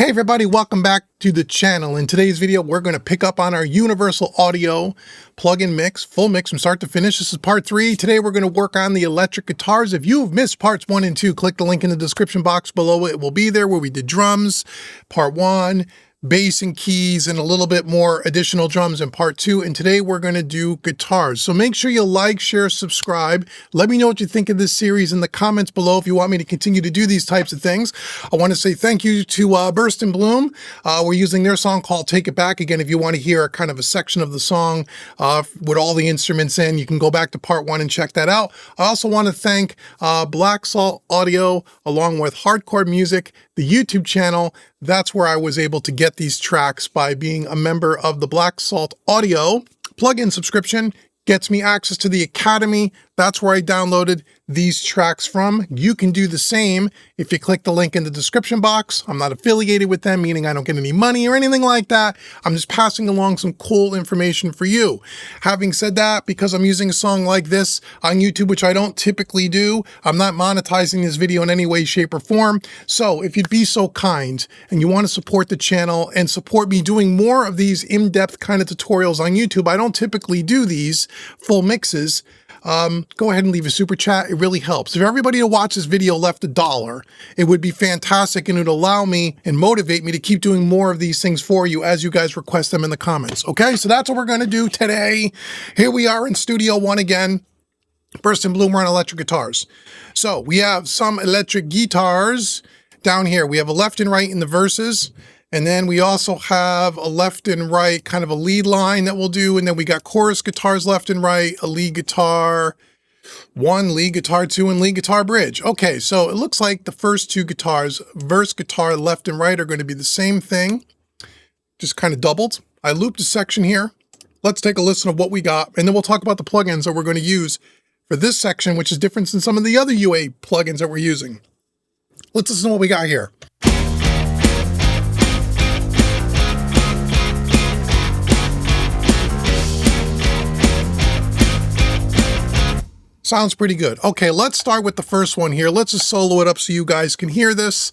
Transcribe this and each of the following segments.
Hey everybody, welcome back to the channel. In today's video, we're going to pick up on our universal audio plug-in mix, full mix from start to finish. This is part 3. Today we're going to work on the electric guitars. If you've missed parts 1 and 2, click the link in the description box below. It will be there where we did drums, part 1, bass and keys, and a little bit more additional drums in part 2. And today we're going to do guitars. So make sure you like, share, subscribe. Let me know what you think of this series in the comments below if you want me to continue to do these types of things. I want to say thank you to Burst and Bloom. We're using their song called Take It Back. Again, if you want to hear a kind of a section of the song with all the instruments in, you can go back to part 1 and check that out. I also want to thank Black Salt Audio along with Hardcore Music, the YouTube channel. That's where I was able to get these tracks by being a member of the Black Salt Audio plugin subscription. Gets me access to the Academy. That's where I downloaded these tracks from. You can do the same if you click the link in the description box. I'm not affiliated with them, meaning I don't get any money or anything like that. I'm just passing along some cool information for you. Having said that, because I'm using a song like this on YouTube, which I don't typically do, I'm not monetizing this video in any way, shape, or form. So if you'd be so kind and you want to support the channel and support me doing more of these in-depth kind of tutorials on YouTube, I don't typically do these full mixes. Go ahead and leave a super chat. It really helps. If everybody who watched this video left $1, it would be fantastic and it would allow me and motivate me to keep doing more of these things for you as you guys request them in the comments. Okay, so that's what we're going to do today. Here we are in Studio One again. Burst and Bloom, we're on electric guitars. So we have some electric guitars down here. We have a left and right in the verses. And then we also have a left and right kind of a lead line that we'll do. And then we got chorus guitars left and right, a lead guitar 1, lead guitar 2, and lead guitar bridge. Okay, so it looks like the first 2 guitars, verse guitar left and right, are going to be the same thing, just kind of doubled. I looped a section here. Let's take a listen of what we got, and then we'll talk about the plugins that we're going to use for this section, which is different than some of the other UA plugins that we're using. Let's listen to what we got here. Sounds pretty good. Okay, let's start with the first one here. Let's just solo it up so you guys can hear this.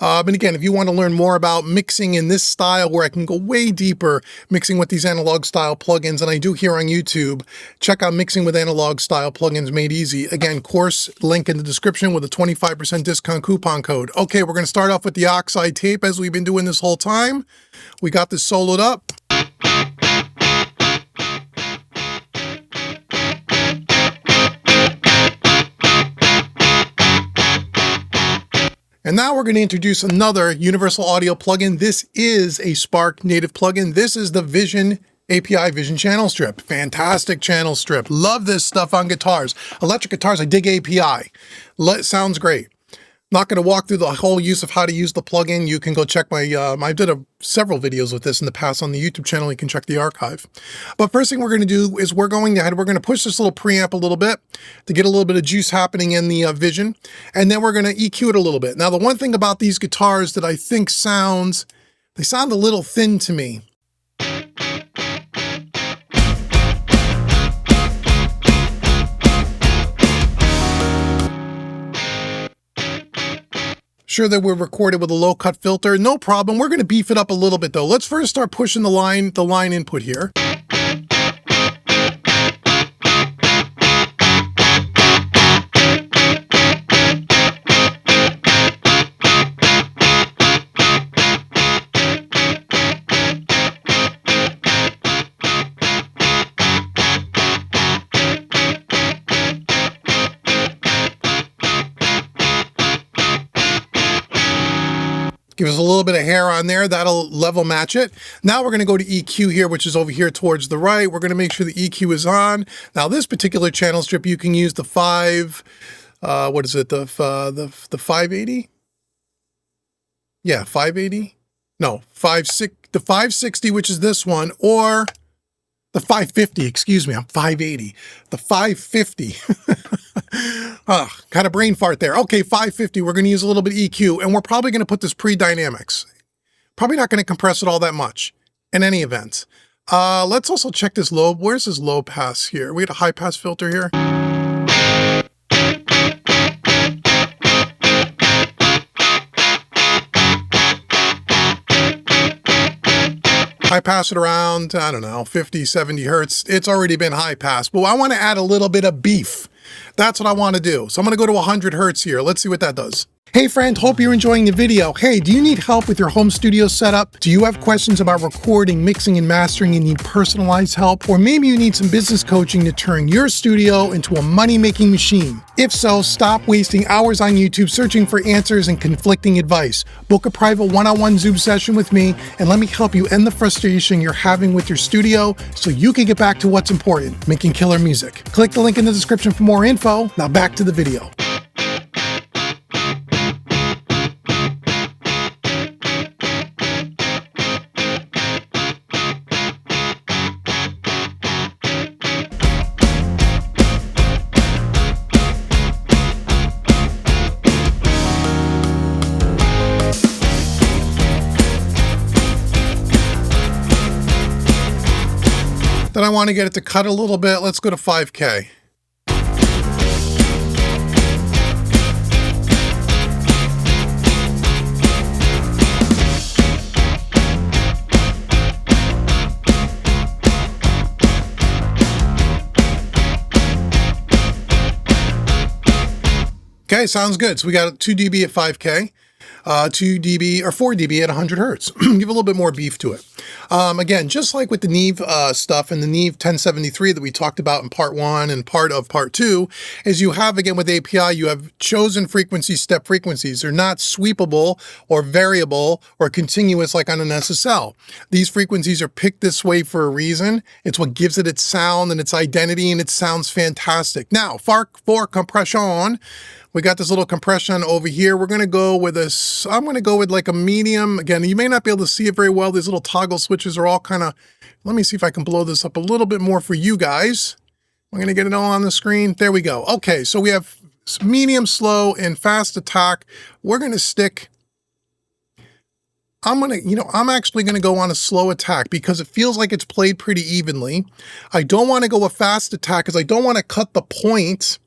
And again, if you want to learn more about mixing in this style where I can go way deeper, mixing with these analog style plugins, and I do here on YouTube, check out Mixing with Analog Style Plugins Made Easy. Again, course link in the description with a 25% discount coupon code. Okay, we're going to start off with the oxide tape as we've been doing this whole time. We got this soloed up. And now we're going to introduce another universal audio plugin. This is a Spark native plugin. This is the Vision API Vision channel strip. Fantastic channel strip. Love this stuff on guitars. Electric guitars, I dig API. Sounds great. Not going to walk through the whole use of how to use the plugin. You can go check my, I did several videos with this in the past on the YouTube channel. You can check the archive. But first thing we're going to do is we're going to push this little preamp a little bit to get a little bit of juice happening in the Vision. And then we're going to EQ it a little bit. Now, the one thing about these guitars that I think they sound a little thin to me. Sure that we're recorded with a low cut filter, no problem. We're going to beef it up a little bit though. Let's first start pushing the line input here. Give us a little bit of hair on there. That'll level match it. Now we're going to go to EQ here, which is over here towards the right. We're going to make sure the EQ is on. Now this particular channel strip, you can use the 580? Yeah, 580? No, the 560, which is this one, or the 550, excuse me, I'm 580. The 550. Kind of brain fart there. Okay, 550, we're going to use a little bit of EQ, and we're probably going to put this pre-dynamics. Probably not going to compress it all that much in any event. Let's also check this low. Where's this low pass here? We got a high pass filter here. I pass it around, I don't know, 50, 70 hertz. It's already been high pass, but I want to add a little bit of beef. That's what I want to do. So I'm going to go to 100 hertz here. Let's see what that does. Hey friend, hope you're enjoying the video. Hey, do you need help with your home studio setup? Do you have questions about recording, mixing, and mastering and need personalized help? Or maybe you need some business coaching to turn your studio into a money-making machine? If so, stop wasting hours on YouTube searching for answers and conflicting advice. Book a private one-on-one Zoom session with me and let me help you end the frustration you're having with your studio so you can get back to what's important, making killer music. Click the link in the description for more info. Now back to the video. Then I want to get it to cut a little bit. Let's go to 5K. Okay, sounds good. So we got 2 dB at 5K. 2 dB or 4 dB at 100 hertz. Give a little bit more beef to it. Again, just like with the Neve stuff and the Neve 1073 that we talked about in part 1 and part of part 2, is you have, again, with API, you have chosen frequencies, step frequencies. They're not sweepable or variable or continuous like on an SSL. These frequencies are picked this way for a reason. It's what gives it its sound and its identity, and it sounds fantastic. Now, for compression, we got this little compression over here. We're going to go with this. I'm going to go with like a medium. Again, you may not be able to see it very well. These little toggle switches are all kind of, let me see if I can blow this up a little bit more for you guys. I'm going to get it all on the screen. There we go. Okay, so we have medium, slow, and fast attack. We're going to stick, I'm actually going to go on a slow attack because it feels like it's played pretty evenly. I don't want to go a fast attack because I don't want to cut the point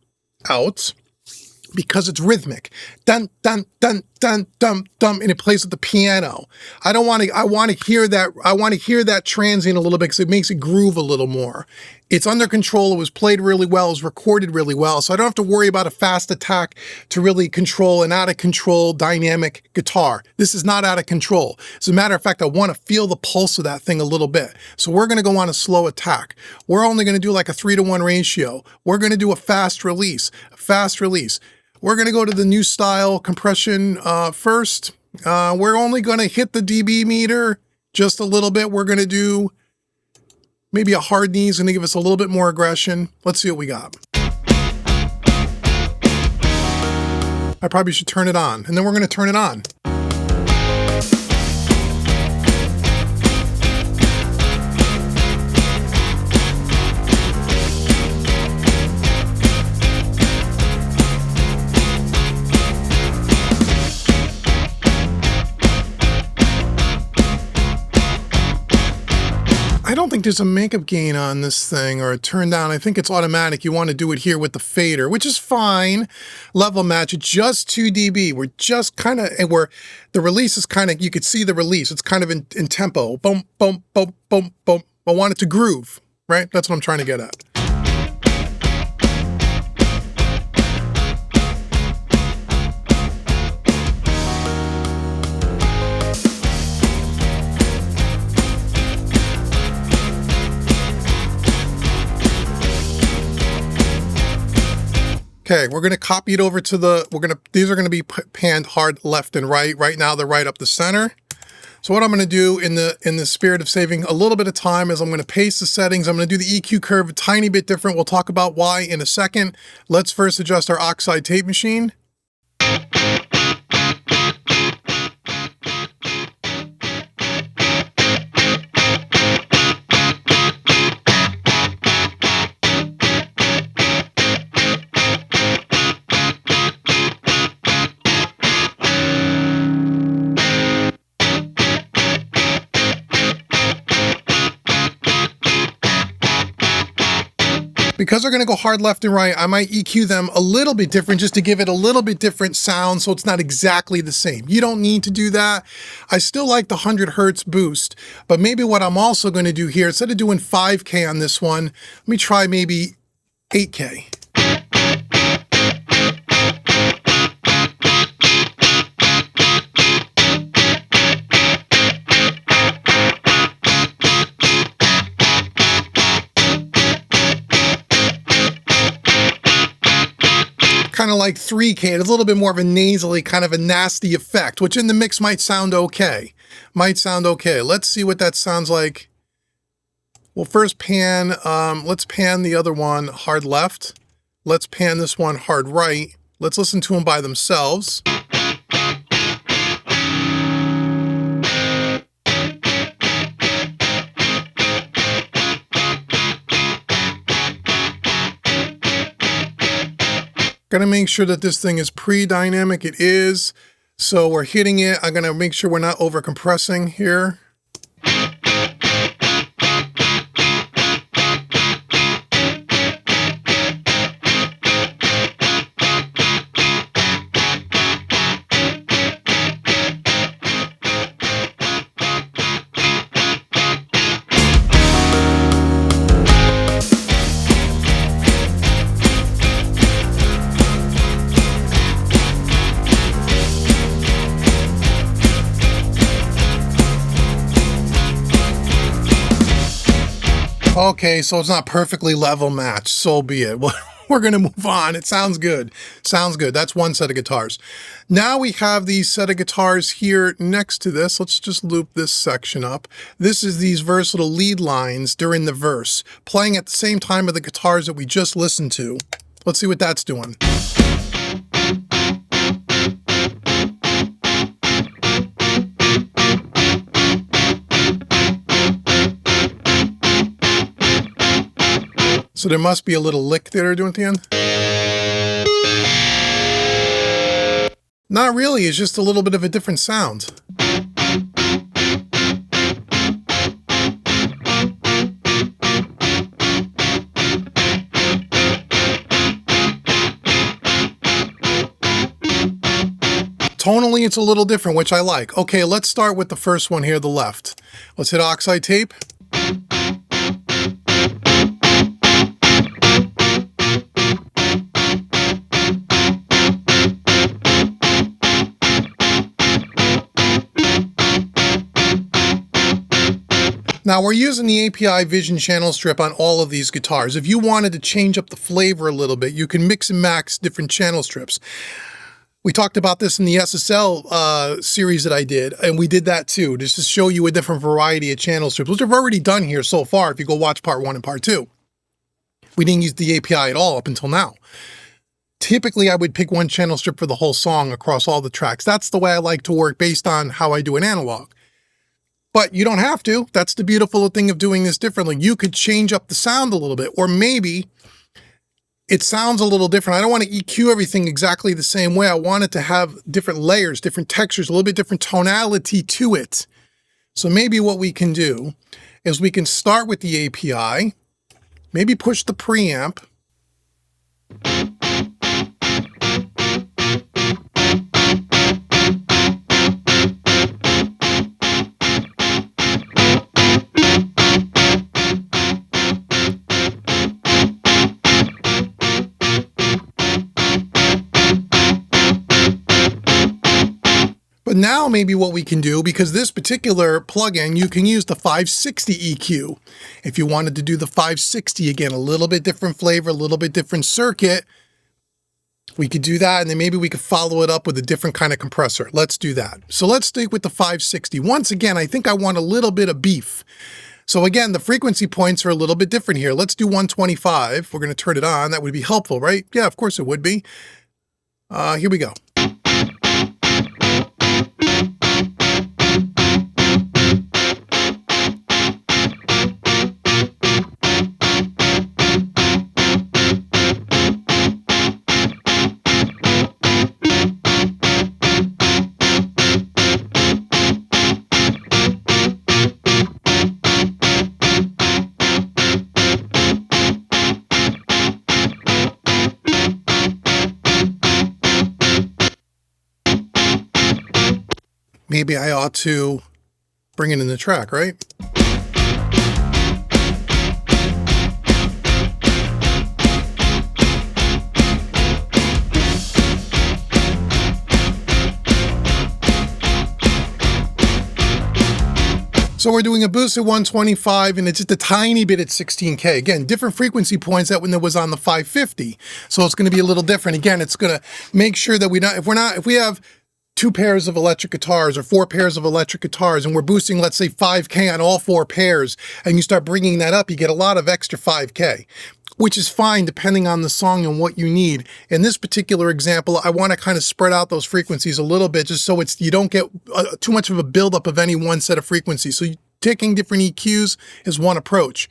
out, because it's rhythmic. Dun, dun, dun, dun, dun, dun, and it plays with the piano. I want to hear that transient a little bit because it makes it groove a little more. It's under control. It was played really well. It was recorded really well. So I don't have to worry about a fast attack to really control an out of control dynamic guitar. This is not out of control. As a matter of fact, I want to feel the pulse of that thing a little bit. So we're going to go on a slow attack. We're only going to do like a 3-to-1 ratio. We're going to do a fast release, We're going to go to the new style compression first. We're only going to hit the dB meter just a little bit. We're going to do maybe a hard knee is going to give us a little bit more aggression. Let's see what we got. I probably should turn it on, and then we're going to turn it on. I don't think there's a makeup gain on this thing or a turn down. I think it's automatic. You want to do it here with the fader, which is fine. Level match, it's just 2 dB. We're just kind of, and the release is kind of, you could see the release. It's kind of in tempo. Boom, boom, boom, boom, boom. I want it to groove, right? That's what I'm trying to get at. Okay, we're going to copy it over to these are going to be panned hard left and right. Right now, they're right up the center. So what I'm going to do in the spirit of saving a little bit of time is I'm going to paste the settings. I'm going to do the EQ curve a tiny bit different. We'll talk about why in a second. Let's first adjust our oxide tape machine. Because they're going to go hard left and right, I might EQ them a little bit different just to give it a little bit different sound so it's not exactly the same. You don't need to do that. I still like the 100 Hertz boost, but maybe what I'm also going to do here, instead of doing 5K on this one, let me try maybe 8K. Kind of like 3K, it's a little bit more of a nasally, kind of a nasty effect, which in the mix might sound okay. Let's see what that sounds like. We'll first pan, let's pan the other one hard left. Let's pan this one hard right. Let's listen to them by themselves. Gonna make sure that this thing is pre-dynamic. It is. So we're hitting it. I'm gonna make sure we're not over compressing here. Okay, so it's not perfectly level matched, so be it. We're gonna move on. It sounds good. Sounds good. That's one set of guitars. Now we have these set of guitars here next to this. Let's just loop this section up. This is these versatile lead lines during the verse, playing at the same time of the guitars that we just listened to. Let's see what that's doing. So there must be a little lick that they're doing at the end. Not really, it's just a little bit of a different sound. Tonally, it's a little different, which I like. Okay, let's start with the first one here, the left. Let's hit oxide tape. Now we're using the API Vision channel strip on all of these guitars. If you wanted to change up the flavor a little bit, you can mix and max different channel strips. We talked about this in the SSL series that I did, and we did that too, just to show you a different variety of channel strips, which I've already done here so far if you go watch part 1 and part 2. We didn't use the API at all up until now. Typically, I would pick one channel strip for the whole song across all the tracks. That's the way I like to work based on how I do an analog. But you don't have to. That's the beautiful thing of doing this differently. You could change up the sound a little bit, or maybe it sounds a little different. I don't want to EQ everything exactly the same way. I want it to have different layers, different textures, a little bit different tonality to it. So maybe what we can do is we can start with the API, maybe push the preamp. But now maybe what we can do, because this particular plugin, you can use the 560 EQ. If you wanted to do the 560, again, a little bit different flavor, a little bit different circuit, we could do that, and then maybe we could follow it up with a different kind of compressor. Let's do that. So let's stick with the 560. Once again, I think I want a little bit of beef. So again, the frequency points are a little bit different here. Let's do 125. We're going to turn it on. That would be helpful, right? Yeah, of course it would be. Here we go. maybe I ought to bring it in the track, right? So we're doing a boost at 125 and it's just a tiny bit at 16K. Again, different frequency points that when it was on the 550. So it's going to be a little different. Again, it's going to make sure that if we have 2 pairs of electric guitars or 4 pairs of electric guitars and we're boosting, let's say 5K on all 4 pairs, and you start bringing that up, you get a lot of extra 5K. Which is fine depending on the song and what you need. In this particular example, I want to kind of spread out those frequencies a little bit just so you don't get too much of a buildup of any one set of frequencies. So taking different EQs is one approach.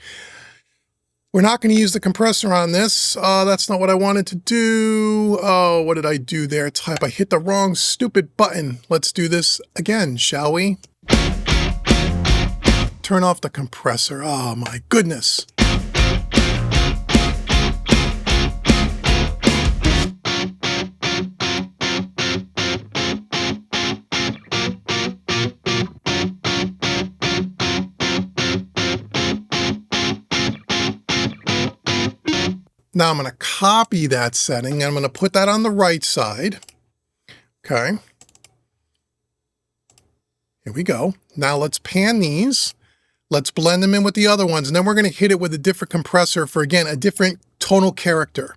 We're not going to use the compressor on this. That's not what I wanted to do. Oh, what did I do there? I hit the wrong stupid button. Let's do this again, shall we? Turn off the compressor. Oh my goodness. Now I'm going to copy that setting and I'm going to put that on the right side. Okay. Here we go. Now let's pan these. Let's blend them in with the other ones. And then we're going to hit it with a different compressor for, again, a different tonal character.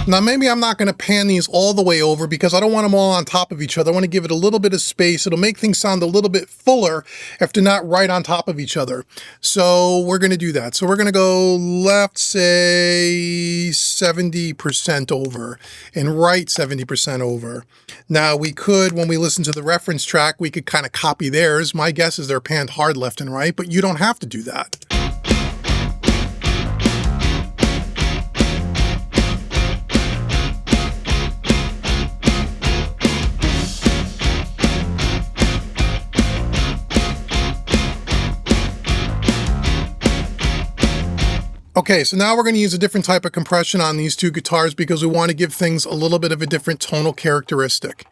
Now, maybe I'm not going to pan these all the way over because I don't want them all on top of each other. I want to give it a little bit of space. It'll make things sound a little bit fuller if they're not right on top of each other. So we're going to do that. So we're going to go left, say 70% over and right 70% over. Now we could, when we listen to the reference track, we could kind of copy theirs. My guess is they're panned hard left and right, but you don't have to do that. Okay, so now we're going to use a different type of compression on these 2 guitars because we want to give things a little bit of a different tonal characteristic.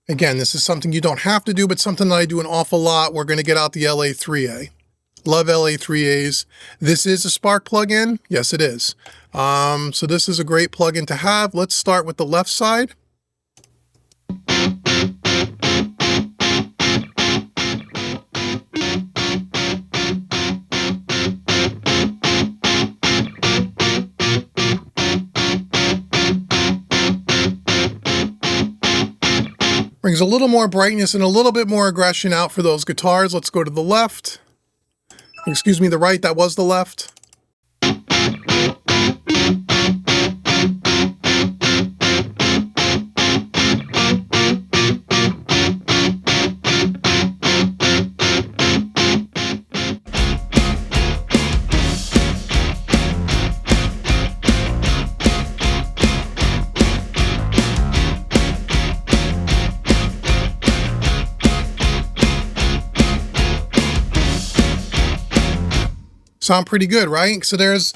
Again, this is something you don't have to do, but something that I do an awful lot. We're going to get out the LA3A. Love LA3As. This is a Spark plugin. Yes, it is. So this is a great plugin to have. Let's start with the left side. Brings a little more brightness and a little bit more aggression out for those guitars. Let's go to the left. Excuse me, the right, that was the left. Sound pretty good, right? So there's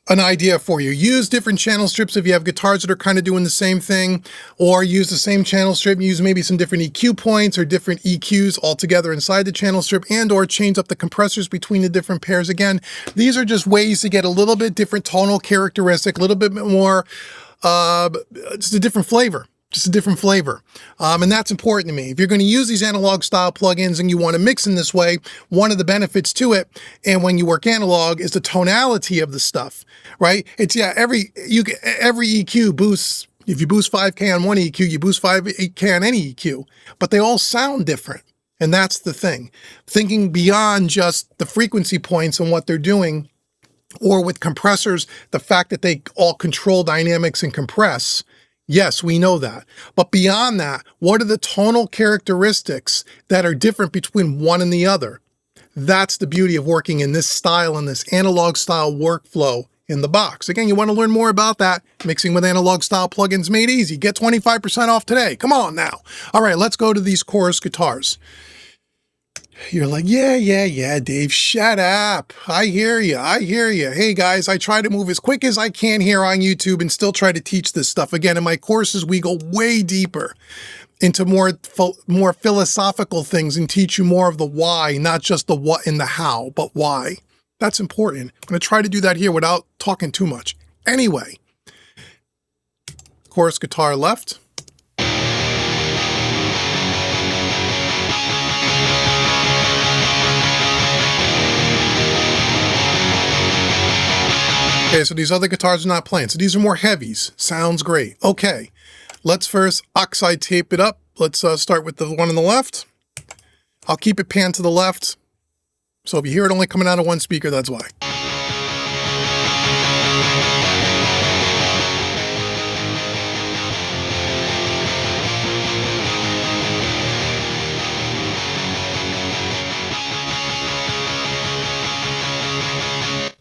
an idea for you. Use different channel strips if you have guitars that are kind of doing the same thing, or use the same channel strip, use maybe some different EQ points or different EQs all together inside the channel strip, and or change up the compressors between the different pairs. Again, these are just ways to get a little bit different tonal characteristic, a little bit more, just a different flavor. Just a different flavor. And that's important to me. If you're going to use these analog style plugins and you want to mix in this way, one of the benefits to it, and when you work analog, is the tonality of the stuff, right? It's, yeah, every EQ boosts. If you boost 5K on one EQ, you boost 5K on any EQ, but they all sound different. And that's the thing. Thinking beyond just the frequency points and what they're doing, or with compressors, the fact that they all control dynamics and compress. Yes, we know that. But beyond that, what are the tonal characteristics that are different between one and the other? That's the beauty of working in this style and this analog style workflow in the box. Again, you want to learn more about that. Mixing with analog style plugins made easy. Get 25% off today. Come on now. All right, let's go to these chorus guitars. You're like, yeah, Dave, shut up. I hear you. Hey guys, I try to move as quick as I can here on YouTube and still try to teach this stuff. Again, in my courses, we go way deeper into more philosophical things and teach you more of the why, not just the what and the how, but why. That's important. I'm going to try to do that here without talking too much. Anyway, chorus guitar left. Okay, so these other guitars are not playing. So these are more heavies. Sounds great. Okay, let's first oxide tape it up. Let's start with the one on the left. I'll keep it panned to the left. So if you hear it only coming out of one speaker, that's why.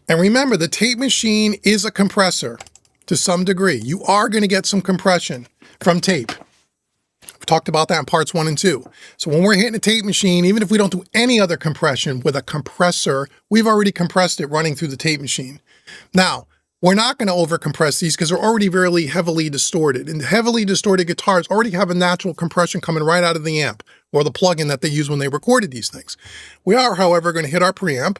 And remember, the tape machine is a compressor to some degree. You are going to get some compression from tape. We've talked about that in parts 1 and 2. So when we're hitting a tape machine, even if we don't do any other compression with a compressor, we've already compressed it running through the tape machine. Now, we're not going to overcompress these because they're already very heavily distorted. And heavily distorted guitars already have a natural compression coming right out of the amp or the plug-in that they use when they recorded these things. We are, however, going to hit our preamp.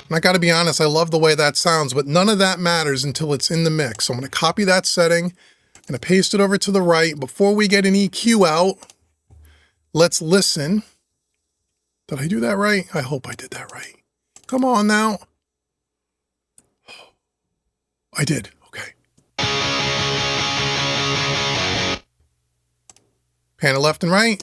And I got to be honest, I love the way that sounds, but none of that matters until it's in the mix. So I'm going to copy that setting. I'm going to paste it over to the right. Before we get an EQ out, let's listen. Did I do that right? I hope I did that right. Come on now. I did. Okay. Pan it left and right.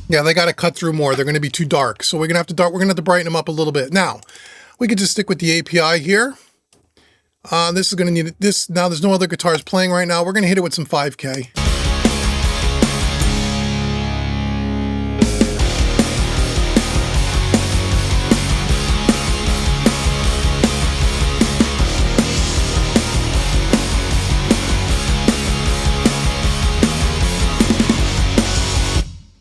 Yeah, they got to cut through more. They're going to be too dark. So we're going to have to brighten them up a little bit. Now, we could just stick with the API here. This is going to need this. Now there's no other guitars playing right now. We're going to hit it with some 5K.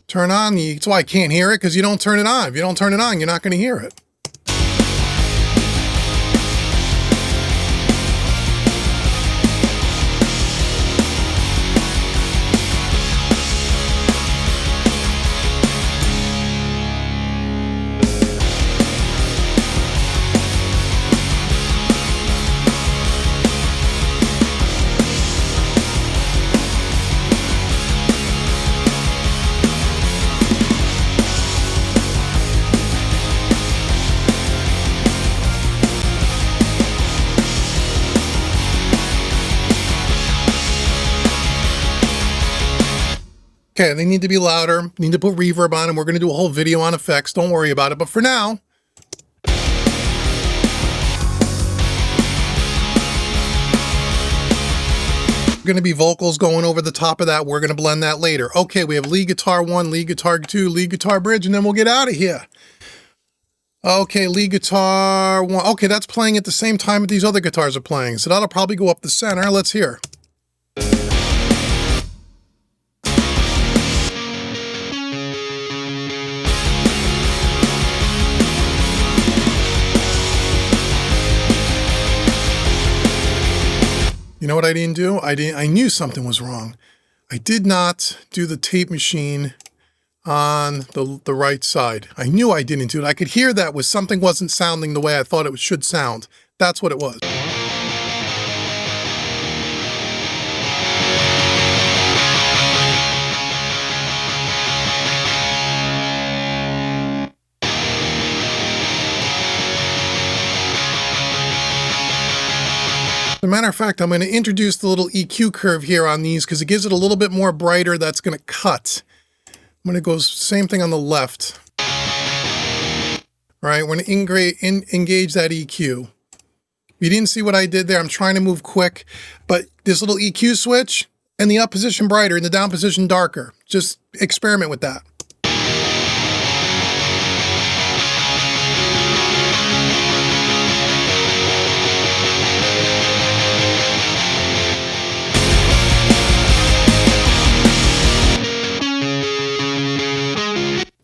Turn on the, that's why I can't hear it, because you don't turn it on. If you don't turn it on, you're not going to hear it. Okay, they need to be louder, need to put reverb on them. We're going to do a whole video on effects. Don't worry about it. But for now, going to be vocals going over the top of that. We're going to blend that later. Okay, we have lead guitar 1, lead guitar 2, lead guitar bridge, and then we'll get out of here. Okay, lead guitar 1. Okay, that's playing at the same time that these other guitars are playing. So that'll probably go up the center. Let's hear. You know what I didn't do? I knew something was wrong. I did not do the tape machine on the right side. I knew I didn't do it. I could hear that something wasn't sounding the way I thought it should sound. That's what it was. As a matter of fact, I'm going to introduce the little EQ curve here on these because it gives it a little bit more brighter. That's going to cut. When it goes, same thing on the left. All right, we're going to engage that EQ. You didn't see what I did there. I'm trying to move quick, but this little EQ switch and the up position brighter and the down position darker. Just experiment with that.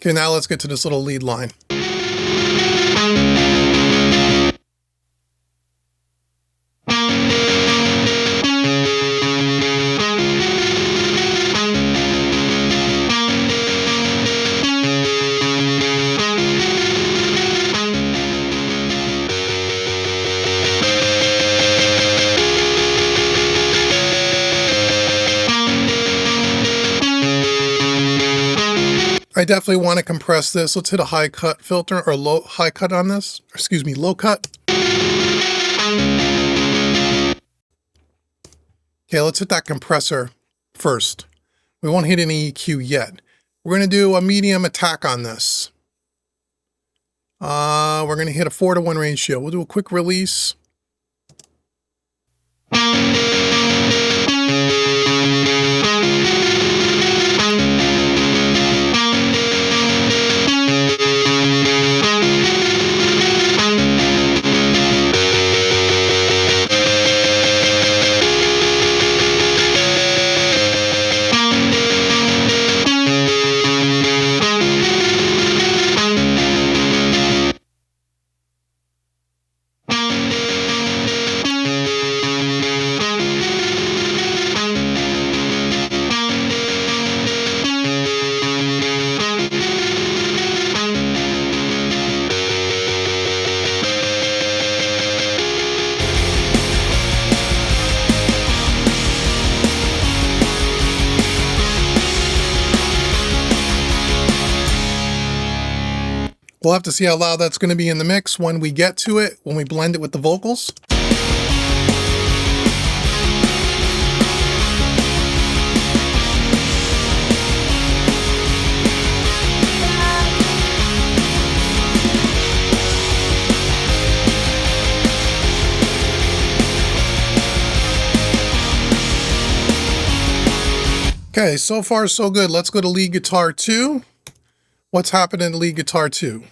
Okay, now let's get to this little lead line. I definitely want to compress this. Let's hit a high cut filter or high cut on this. Excuse me, low cut. Okay, let's hit that compressor first. We won't hit any EQ yet. We're going to do a medium attack on this. We're going to hit a 4:1 ratio. We'll do a quick release. We'll have to see how loud that's going to be in the mix when we get to it, when we blend it with the vocals. Okay, so far so good. Let's go to lead guitar 2. What's happening in lead guitar 2?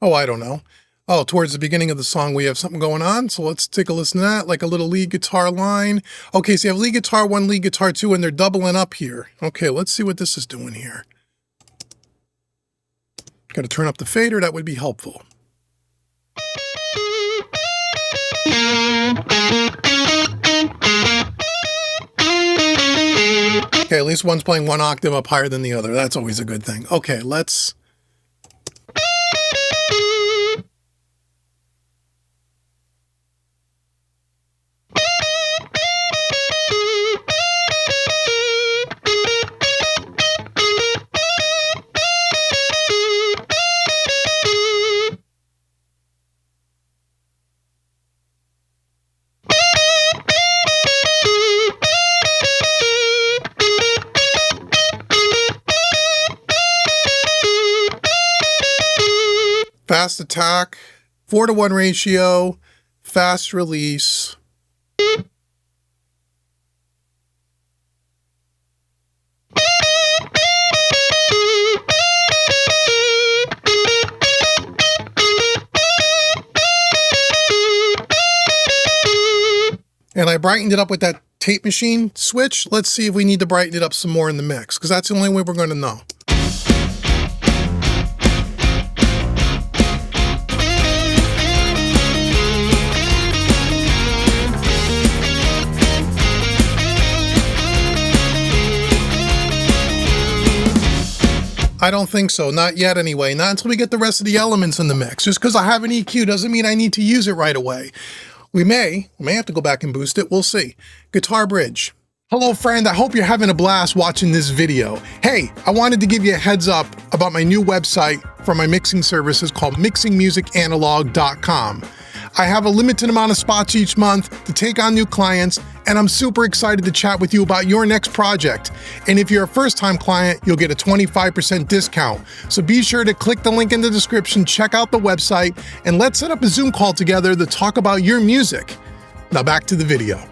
Oh, I don't know. Oh, towards the beginning of the song, we have something going on. So let's take a listen to that, like a little lead guitar line. Okay, so you have lead guitar 1, lead guitar 2, and they're doubling up here. Okay, let's see what this is doing here. Got to turn up the fader. That would be helpful. Okay, at least one's playing 1 octave up higher than the other. That's always a good thing. Okay, let's... Fast attack, 4:1 ratio, fast release. And I brightened it up with that tape machine switch. Let's see if we need to brighten it up some more in the mix, because that's the only way we're going to know. I don't think so. Not yet anyway. Not until we get the rest of the elements in the mix. Just because I have an EQ doesn't mean I need to use it right away. We may have to go back and boost it. We'll see. Guitar bridge. Hello friend, I hope you're having a blast watching this video. Hey, I wanted to give you a heads up about my new website for my mixing services called mixingmusicanalog.com. I have a limited amount of spots each month to take on new clients, and I'm super excited to chat with you about your next project. And if you're a first-time client, you'll get a 25% discount. So be sure to click the link in the description, check out the website, and let's set up a Zoom call together to talk about your music. Now back to the video.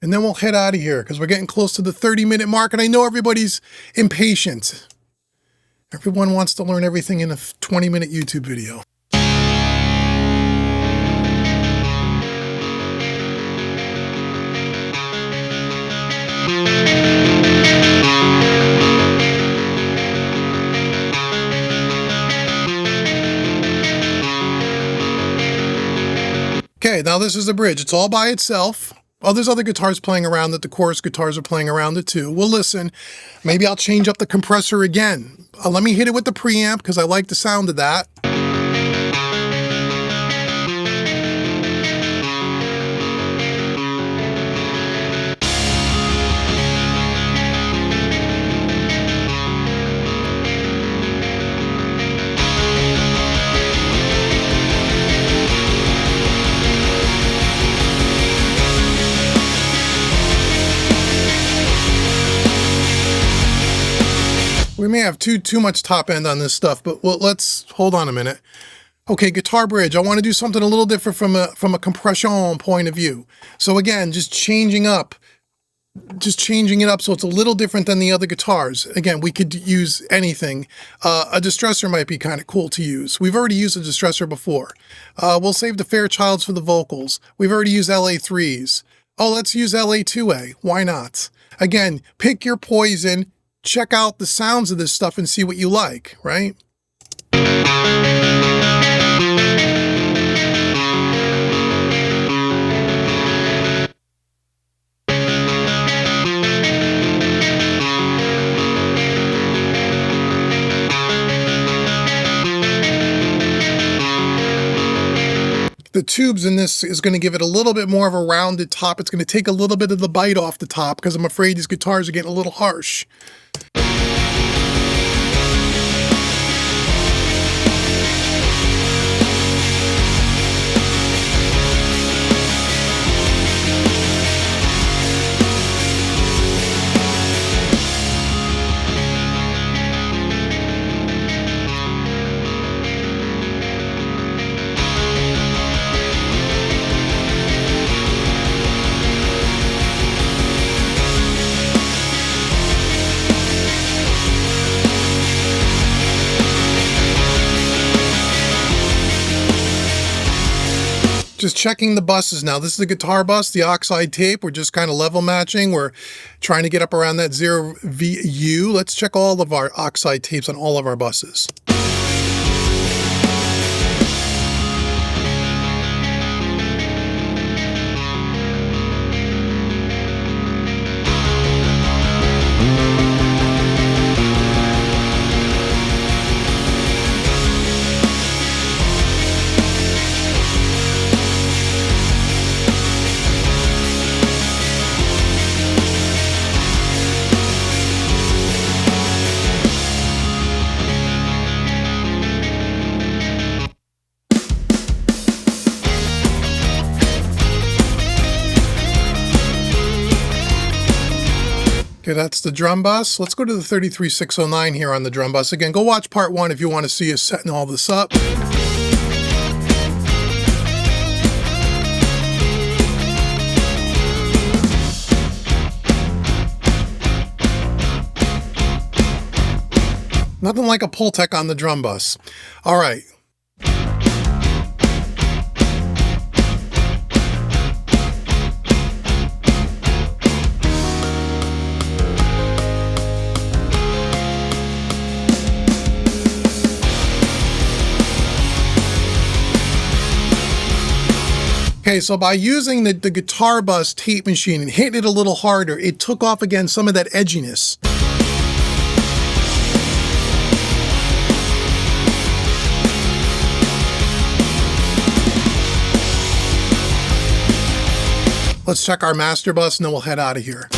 And then we'll head out of here because we're getting close to the 30-minute mark, and I know everybody's impatient. Everyone wants to learn everything in a 20-minute YouTube video. Okay, now this is the bridge. It's all by itself. Oh, there's other guitars playing around it. The chorus guitars are playing around it too. Well, listen, maybe I'll change up the compressor again. Let me hit it with the preamp because I like the sound of that. We may have too much top end on this stuff, but let's hold on a minute. Okay, guitar bridge. I want to do something a little different from a compression point of view. So again, just changing it up so it's a little different than the other guitars. Again, we could use anything. A distressor might be kind of cool to use. We've already used a distressor before. We'll save the Fairchilds for the vocals. We've already used LA3s. Oh, let's use LA2A. Why not? Again, pick your poison. Check out the sounds of this stuff and see what you like, right? The tubes in this is going to give it a little bit more of a rounded top. It's going to take a little bit of the bite off the top because I'm afraid these guitars are getting a little harsh. Just checking the buses now. This is the guitar bus, the oxide tape. We're just kind of level matching. We're trying to get up around that 0 VU. Let's check all of our oxide tapes on all of our buses. Okay, that's the drum bus. Let's go to the 33609 here on the drum bus. Again, go watch part 1 if you want to see us setting all this up. Nothing like a Pultec on the drum bus. All right. Okay, so by using the guitar bus tape machine and hitting it a little harder, it took off again some of that edginess. Let's check our master bus and then we'll head out of here.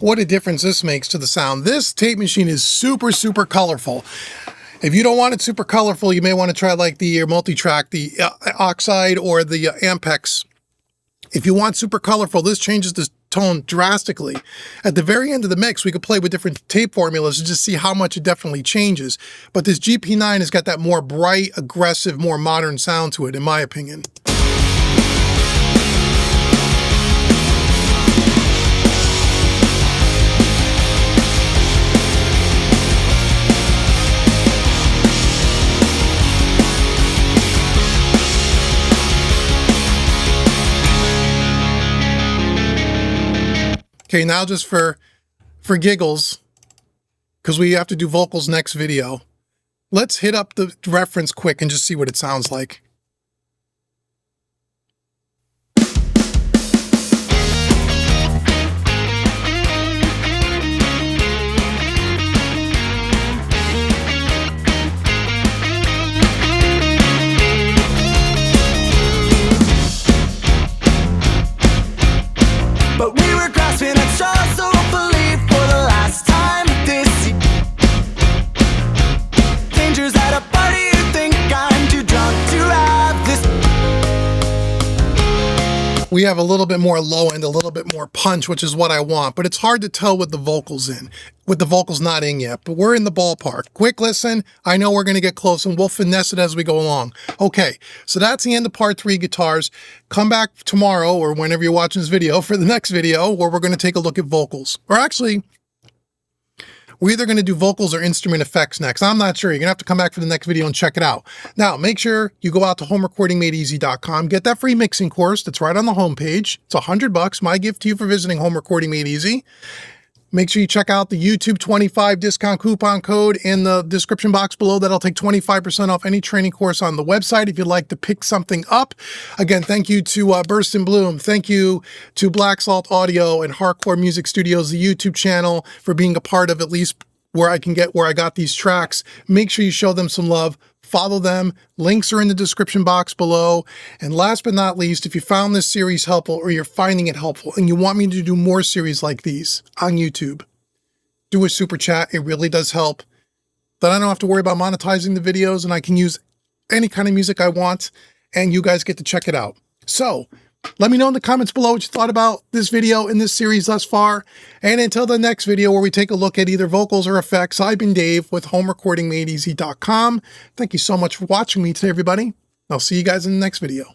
what a difference this makes to the sound. This tape machine is super, super colorful. If you don't want it super colorful, you may want to try like the multi-track, the Oxide or the Ampex. If you want super colorful, this changes the tone drastically. At the very end of the mix, we could play with different tape formulas to just see how much it definitely changes. But this GP9 has got that more bright, aggressive, more modern sound to it, in my opinion. Okay, now just for giggles, because we have to do vocals next video, let's hit up the reference quick and just see what it sounds like. But we were grasping at straws so believe for the last time this year. Dangers at a party, you think I'm too drunk to have this. We have a little bit more low end, a little bit more punch, which is what I want, but it's hard to tell with the vocals in, with the vocals not in yet, but we're in the ballpark. Quick listen, I know we're going to get close and we'll finesse it as we go along. Okay, so that's the end of part 3 guitars. Come back tomorrow or whenever you're watching this video for the next video where we're going to take a look at vocals. Or actually, we're either going to do vocals or instrument effects next. I'm not sure. You're going to have to come back for the next video and check it out. Now, make sure you go out to homerecordingmadeeasy.com. Get that free mixing course that's right on the homepage. It's $100, my gift to you for visiting Home Recording Made Easy. Make sure you check out the YouTube 25 discount coupon code in the description box below. That'll take 25% off any training course on the website if you'd like to pick something up. Again, thank you to Burst and Bloom. Thank you to Black Salt Audio and Hardcore Music Studios, the YouTube channel, for being a part of at least where I got these tracks. Make sure you show them some love. Follow them. Links are in the description box below. And last but not least, if you found this series helpful or you're finding it helpful and you want me to do more series like these on YouTube, do a super chat. It really does help. Then I don't have to worry about monetizing the videos and I can use any kind of music I want and you guys get to check it out. So let me know in the comments below what you thought about this video in this series thus far. And until the next video where we take a look at either vocals or effects, I've been Dave with homerecordingmadeeasy.com. Thank you so much for watching me today, everybody. I'll see you guys in the next video.